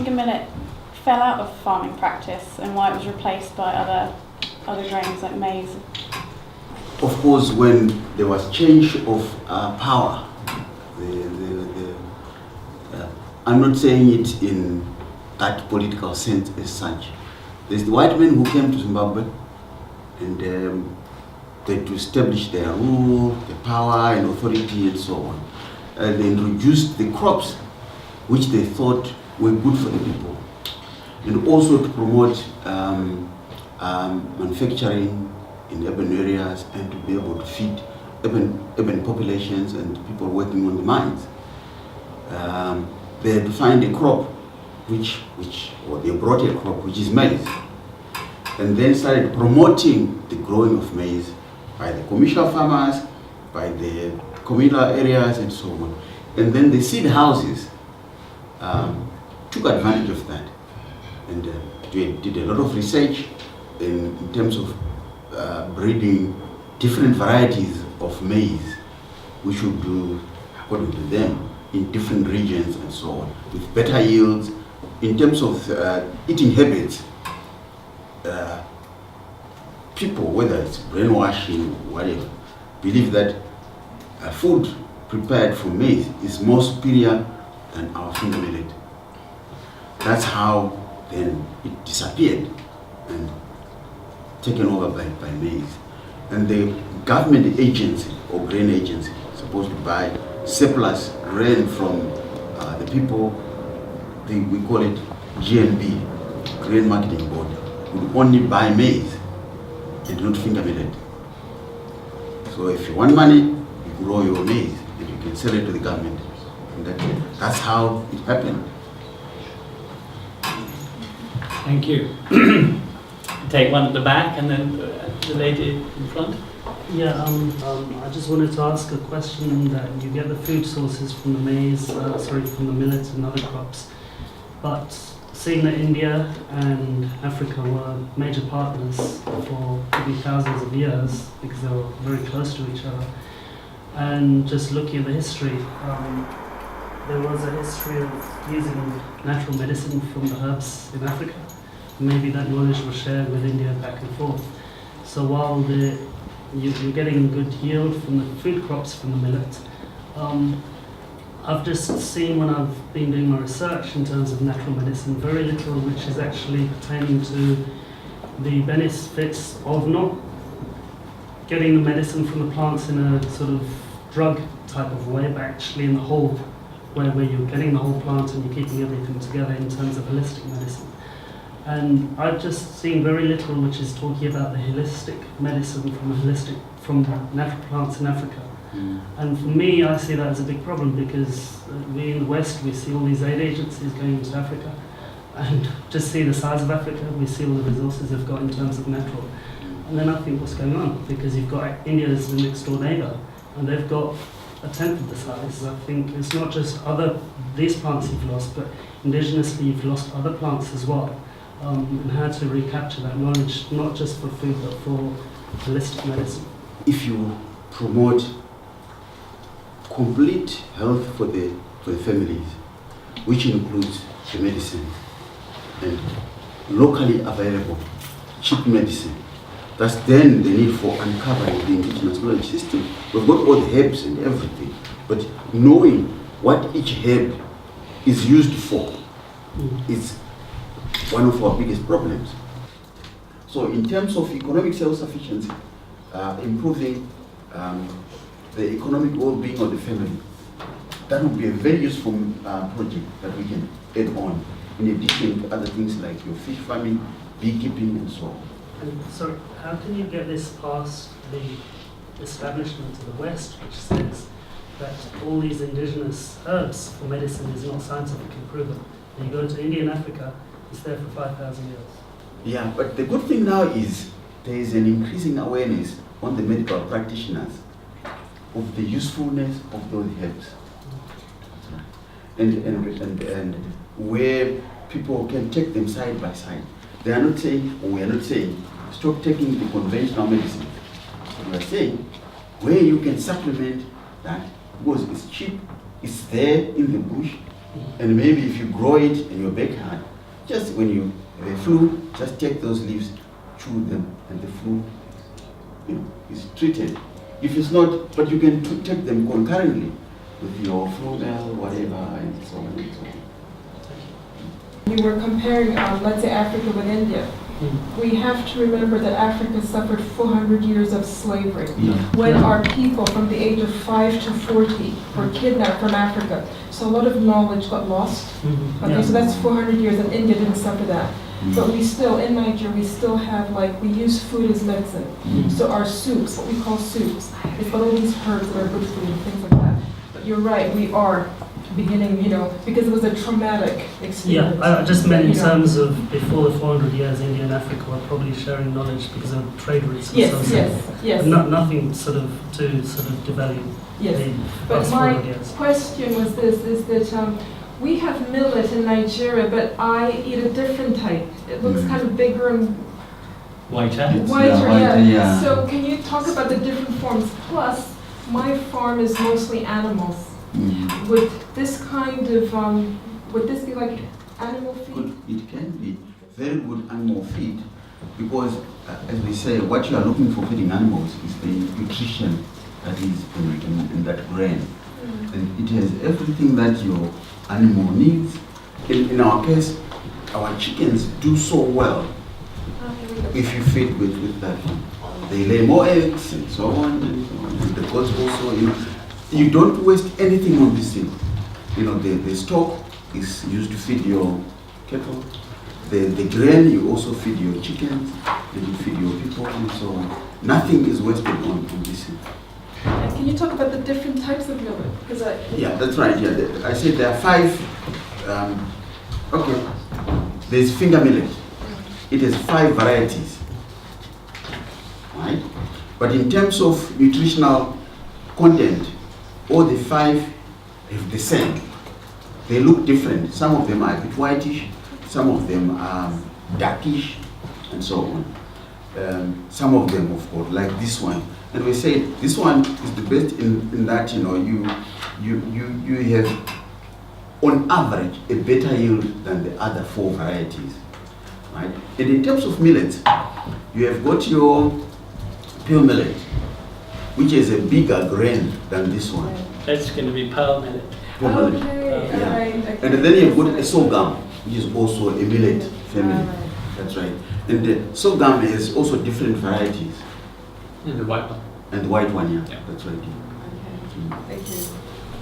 finger millet fell out of farming practice and why it was replaced by other grains like maize? Of course, when there was change of power, I'm not saying it in that political sense as such. There's the white men who came to Zimbabwe and they to establish their rule, the power and authority and so on. They introduced the crops which they thought were good for the people, and also to promote manufacturing in urban areas and to be able to feed urban populations and people working on the mines. They had to find a crop or they brought a crop which is maize, and then started promoting the growing of maize by the commercial farmers, by the communal areas and so on. And then the seed houses took advantage of that and did a lot of research in terms of breeding different varieties of maize, which would do, according to them, in different regions and so on, with better yields. In terms of eating habits, people, whether it's brainwashing or whatever, believe that food prepared from maize is more superior than our finger millet. That's how then it disappeared and taken over by maize. And the government agency or grain agency supposed to buy surplus grain from the people, we call it GMB, Grain Marketing Board, would only buy maize and not finger millet. So if you want money, you grow your maize and you can sell it to the government. And that's how it happened. Thank you. Take one at the back and then the lady in front. Yeah, I just wanted to ask a question that you get the food sources from the maize, from the millet and other crops, but seeing that India and Africa were major partners for maybe thousands of years because they were very close to each other, and just looking at the history, there was a history of using natural medicine from the herbs in Africa. Maybe that knowledge was shared with India back and forth. So while you're getting good yield from the food crops from the millet, I've just seen when I've been doing my research in terms of natural medicine, very little which is actually pertaining to the benefits of not getting the medicine from the plants in a sort of drug type of way, but actually in the whole way where you're getting the whole plant and you're keeping everything together in terms of holistic medicine. And I've just seen very little which is talking about the holistic medicine from natural plants in Africa. And for me, I see that as a big problem because we in the West, we see all these aid agencies going into Africa and just see the size of Africa, we see all the resources they've got in terms of natural. And then I think what's going on, because you've got India as the next door neighbour and they've got a tenth of the size. I think it's not just these plants you've lost, but indigenously you've lost other plants as well. And how to recapture that knowledge, not just for food, but for holistic medicine. If you promote complete health for the families, which includes the medicine and locally available cheap medicine, that's then the need for uncovering the indigenous knowledge system. We've got all the herbs and everything, but knowing what each herb is used for is one of our biggest problems. So in terms of economic self-sufficiency, improving the economic well-being of the family, that would be a very useful project that we can add on, in addition to other things like your fish farming, beekeeping and so on. And sorry, how can you get this past the establishment of the West, which says that all these indigenous herbs for medicine is not scientifically proven? And you go to India and Africa, it's there for 5,000 years. Yeah, but the good thing now is there is an increasing awareness on the medical practitioners of the usefulness of those herbs. And where people can take them side by side. They are not saying, or we are not saying, stop taking the conventional medicine. But we are saying, where you can supplement that, because it's cheap, it's there in the bush, And maybe if you grow it in your backyard, just when you have a flu, just take those leaves, chew them, and the flu, is treated. If it's not, but you can take them concurrently with your flugel, whatever, and so on and so on. You were comparing, let's say, Africa with India. We have to remember that Africa suffered 400 years of slavery. When our people from the age of 5 to 40 were kidnapped from Africa. So a lot of knowledge got lost. Okay, so that's 400 years, and India didn't suffer that. But we still, in Nigeria, we still have, we use food as medicine. So our soups, what we call soups, it's got all these herbs that are good for you and things like that. But you're right, we are beginning, because it was a traumatic experience. Yeah, I just meant in terms of before the 400 years, India and Africa were probably sharing knowledge because of trade routes and so on. Yes. Nothing to devalue the But past my 400 years. question was this, is that we have millet in Nigeria, but I eat a different type. It looks kind of bigger and Whiter. whiter, yeah. So can you talk about the different forms? Plus, my farm is mostly animals. Would this kind of, would this be like animal feed? It can be very good animal feed because, as we say, what you are looking for feeding animals is the nutrition that is in that grain. And it has everything that your animal needs. In our case, our chickens do so well if you feed with that. They lay more eggs and so on and so on. And the goats also, you don't waste anything on this thing. The stock is used to feed your cattle. The grain you also feed your chickens, and you feed your people and so on. Nothing is wasted on this thing. And can you talk about the different types of millet? Yeah, that's right. Yeah, I said there are 5. Okay, there's finger millet. It has 5 varieties, right? But in terms of nutritional content, all the 5 have the same. They look different. Some of them are a bit whitish, some of them are darkish, and so on. Some of them, of course, like this one. And we say this one is the best in that you have, on average, a better yield than the other 4 varieties, right? And in terms of millets, you have got your pure millet, which is a bigger grain than this one. That's going to be pearl millet. Pure millet. Okay, Yeah. alright. And then you've got a sorghum, which is also a millet family. That's right. And the sorghum is also different varieties. And the white one. And the white one, yeah. Yeah. That's right. Thank you.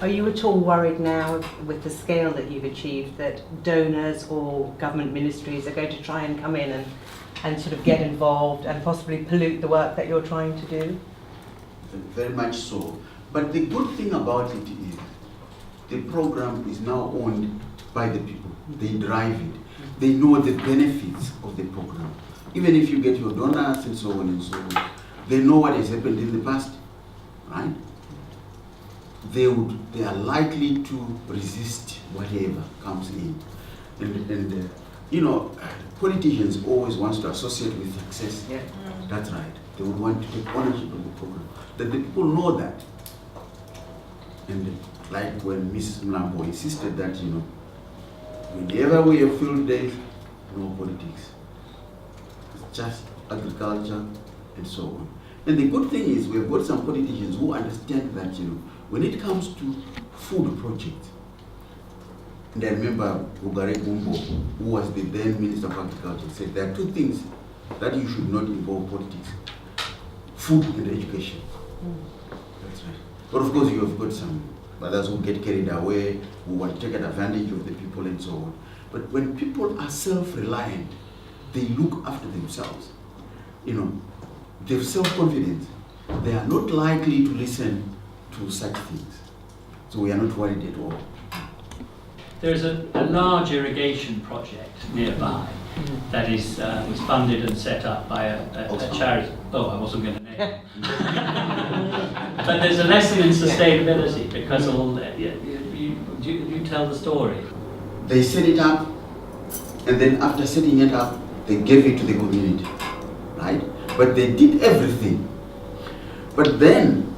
Are you at all worried now with the scale that you've achieved that donors or government ministries are going to try and come in and sort of get involved and possibly pollute the work that you're trying to do? Very much so. But the good thing about it is the program is now owned by the people. They drive it. They know the benefits of the program. Even if you get your donors and so on and so on, they know what has happened in the past, right? They are likely to resist whatever comes in. And politicians always want to associate with success. Yeah. That's right. They would want to take ownership of the program. That the people know that. And like when Mrs. Mlambo insisted that, whenever we have field days, no politics. It's just agriculture and so on. And the good thing is we've got some politicians who understand that, when it comes to food projects, and I remember Rugare Gumbo, who was the then Minister of Agriculture, said there are 2 things that you should not involve politics: food and education. That's right. But of course, you have got some others who get carried away, who want to take advantage of the people and so on. But when people are self-reliant, they look after themselves. They have self-confidence. They are not likely to listen to such things. So we are not worried at all. There's a large irrigation project nearby that is was funded and set up by a charity. Oh, I wasn't going to name it. But there's a lesson in sustainability because you tell the story. They set it up, and then after setting it up, they gave it to the community, right? But they did everything. But then,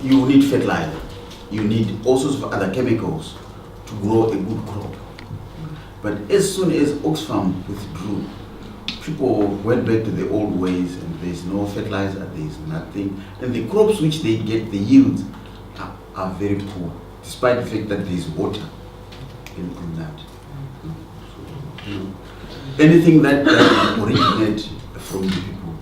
you need fertilizer. You need all sorts of other chemicals to grow a good crop. But as soon as Oxfam withdrew, people went back to the old ways, and there's no fertilizer, there's nothing. And the crops which they get, the yields are very poor, despite the fact that there's water in that. Anything that originates from the people,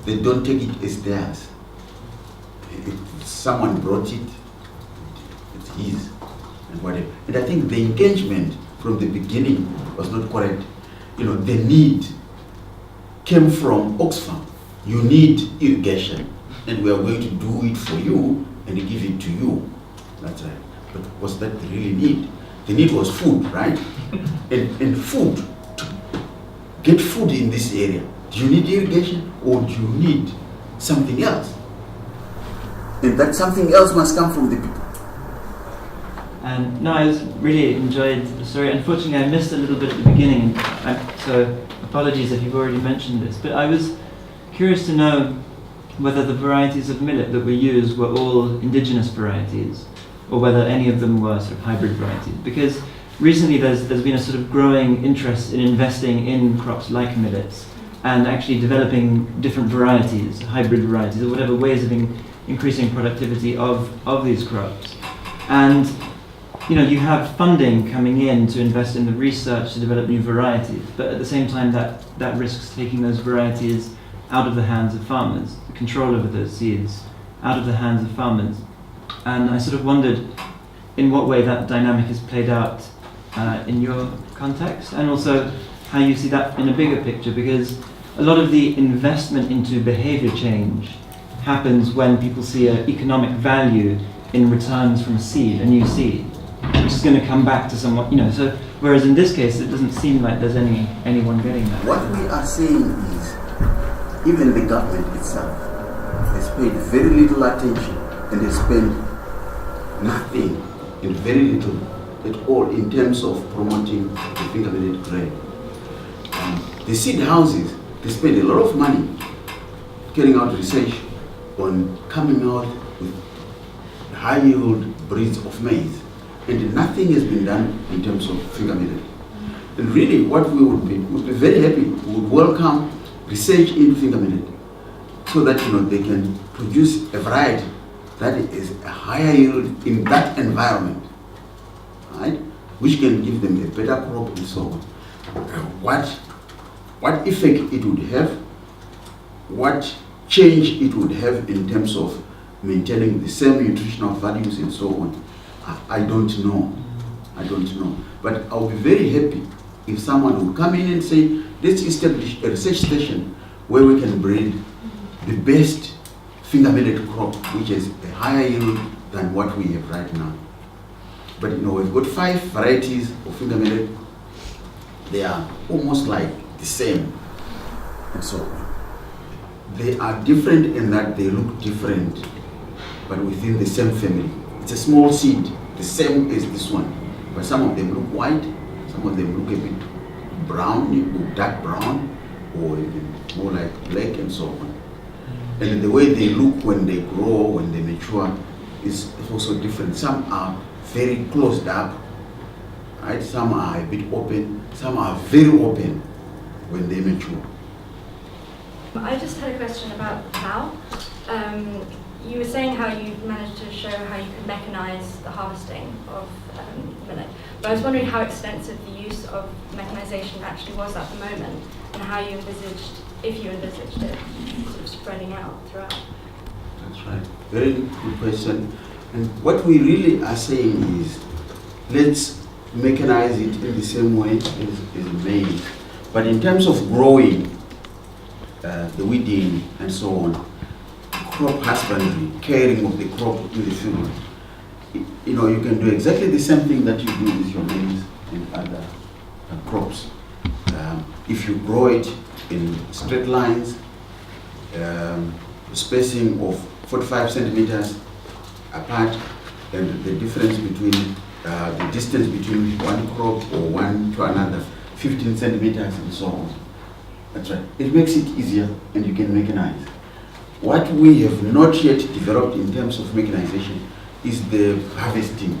they don't take it as theirs. If someone brought it, it's his, and whatever. And I think the engagement from the beginning was not correct. The need came from Oxfam. You need irrigation, and we are going to do it for you and give it to you. That's right. But was that the really need? The need was food, right? and food, to get food in this area, do you need irrigation or do you need something else? And that something else must come from the people. No, I really enjoyed the story. Unfortunately, I missed a little bit at the beginning, so apologies if you've already mentioned this. But I was curious to know whether the varieties of millet that we use were all indigenous varieties, or whether any of them were sort of hybrid varieties. Because recently there's been a sort of growing interest in investing in crops like millets and actually developing different varieties, hybrid varieties, or whatever ways of increasing productivity of these crops. And you have funding coming in to invest in the research to develop new varieties, but at the same time that risks taking those varieties out of the hands of farmers, the control over those seeds out of the hands of farmers. And I sort of wondered in what way that dynamic has played out in your context, and also how you see that in a bigger picture, because a lot of the investment into behavior change happens when people see an economic value in returns from a new seed, which is going to come back to someone, so whereas in this case it doesn't seem like there's anyone getting that. What we are saying is, even the government itself has paid very little attention and has spent nothing and very little at all in terms of promoting the finger millet grain. The seed houses, they spend a lot of money carrying out research on coming out with high yield breeds of maize, and nothing has been done in terms of finger millet. And really what we would be very happy, we would welcome research in finger millet so that they can produce a variety that is a higher yield in that environment, right? Which can give them a better crop and so on. What effect it would have, what change it would have in terms of maintaining the same nutritional values and so on, I don't know. But I'll be very happy if someone would come in and say, let's establish a research station where we can breed the best finger millet crop, which is a higher yield than what we have right now. But we've got 5 varieties of finger millet. They are almost like the same, and so on. They are different in that they look different, but within the same family. It's a small seed, the same as this one, but some of them look white, some of them look a bit brown, dark brown, or even more like black and so on. And the way they look when they grow, when they mature, is also different. Some are very closed up, right? Some are a bit open, some are very open when they mature. I just had a question about how. You were saying how you managed to show how you could mechanize the harvesting of millet. But I was wondering how extensive the use of mechanization actually was at the moment, and how you envisaged, if you envisaged it, sort of spreading out throughout. That's right. Very good question. And what we really are saying is, let's mechanize it in the same way as maize. But in terms of growing, the weeding and so on, crop husbandry, caring of the crop in the field, you can do exactly the same thing that you do with your maize and other crops. If you grow it in straight lines, spacing of 45 centimeters apart, and the difference between the distance between one crop or one to another, 15 centimeters and so on. That's right. It makes it easier and you can mechanize. What we have not yet developed in terms of mechanization is the harvesting.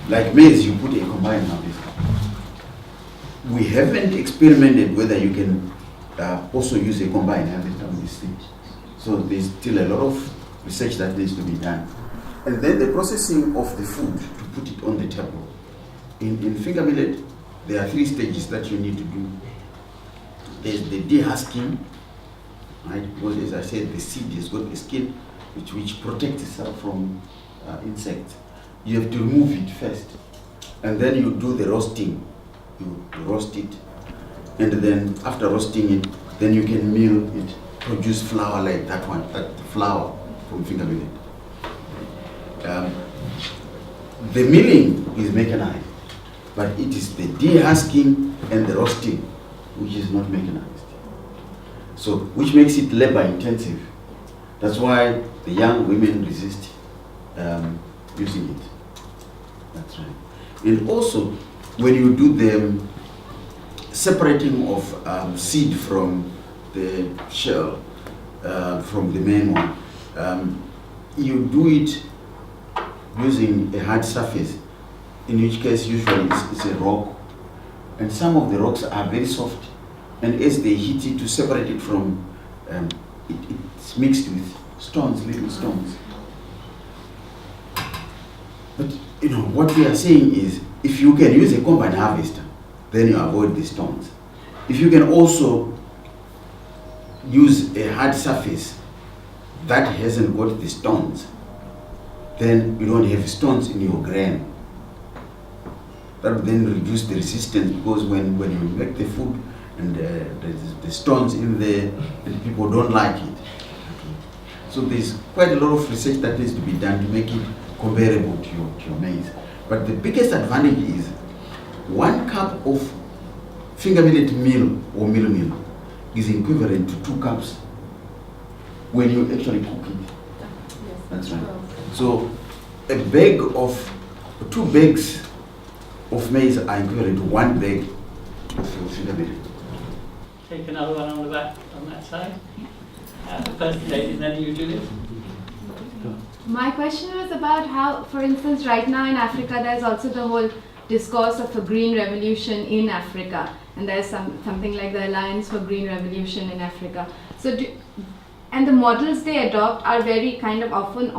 like maize, you put a combined harvester. We haven't experimented whether you can also use a combined harvester on this thing. So there's still a lot of research that needs to be done. And then the processing of the food to put it on the table. In finger millet, there are 3 stages that you need to do. There's the dehusking, right? Because as I said, the seed has got a skin which protects itself from insects. You have to remove it first, and then you do the roasting. You roast it, and then after roasting it, then you can mill it, produce flour like that one, that flour from finger millet. The milling is mechanized, but it is the dehusking and the roasting which is not mechanized. So, which makes it labor intensive. That's why the young women resist using it. That's right. And also, when you do the separating of seed from the shell, from the main one, you do it using a hard surface, in which case usually it's a rock, and some of the rocks are very soft, and as they hit it to separate it from, it's mixed with stones, little stones. But you know what we are saying is, if you can use a combine harvester, then you avoid the stones. If you can also use a hard surface that hasn't got the stones, then you don't have stones in your grain. That will then reduce the resistance, because when you make the food and the stones in there, and people don't like it. So there's quite a lot of research that needs to be done to make it comparable to your maize. But the biggest advantage is 1 cup of finger millet meal or meal is equivalent to 2 cups when you actually cook it. That's right. So a bag of 2 bags of maize are equivalent to 1 bag of finger millet. Take another one on the back on that side. The first lady, and then you do this. My question was about how, for instance, right now in Africa, there's also the whole discourse of a green revolution in Africa, and there's something like the Alliance for Green Revolution in Africa. So, and the models they adopt are very kind of often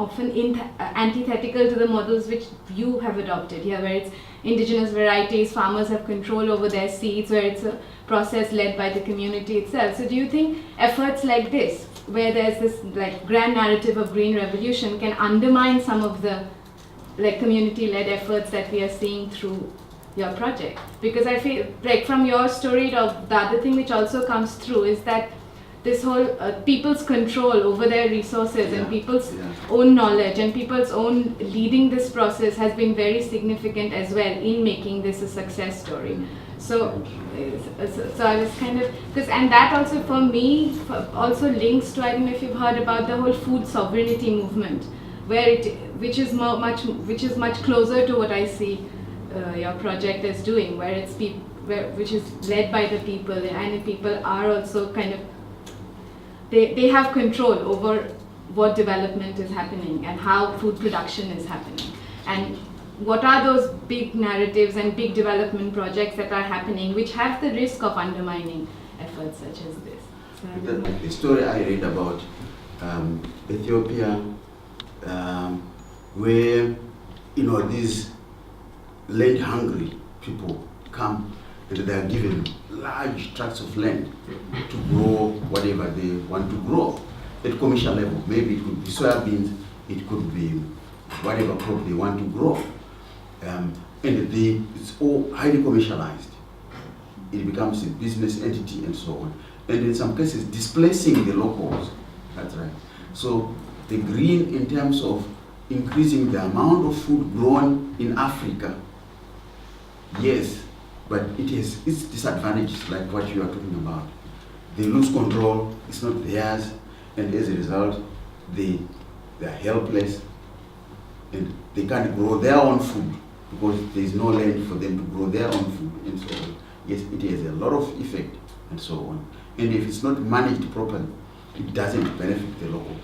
antithetical to the models which you have adopted here, where it's indigenous varieties, farmers have control over their seeds, where it's a process led by the community itself. So do you think efforts like this, where there's this like grand narrative of green revolution, can undermine some of the like community-led efforts that we are seeing through your project? Because I feel like from your story, the other thing which also comes through is that this whole people's control over their resources and people's own knowledge and people's own leading this process has been very significant as well in making this a success story. So I was kind of, and that also for me also links to, I don't know if you've heard about the whole food sovereignty movement, which is much closer to what I see your project is doing, where it's which is led by the people, and people are also kind of they have control over what development is happening and how food production is happening, and what are those big narratives and big development projects that are happening which have the risk of undermining efforts such as this. So the story I read about Ethiopia, where these land hungry people come and they are given large tracts of land to grow whatever they want to grow at commercial level. Maybe it could be soybeans, it could be whatever crop they want to grow. And it's all highly commercialized. It becomes a business entity and so on. And in some cases, displacing the locals. That's right. So the green, in terms of increasing the amount of food grown in Africa, yes, but it has its disadvantages, like what you are talking about. They lose control, it's not theirs, and as a result, they are helpless, and they can't grow their own food because there is no land for them to grow their own food, and so on. Yes, it has a lot of effect, and so on. And if it's not managed properly, it doesn't benefit the locals.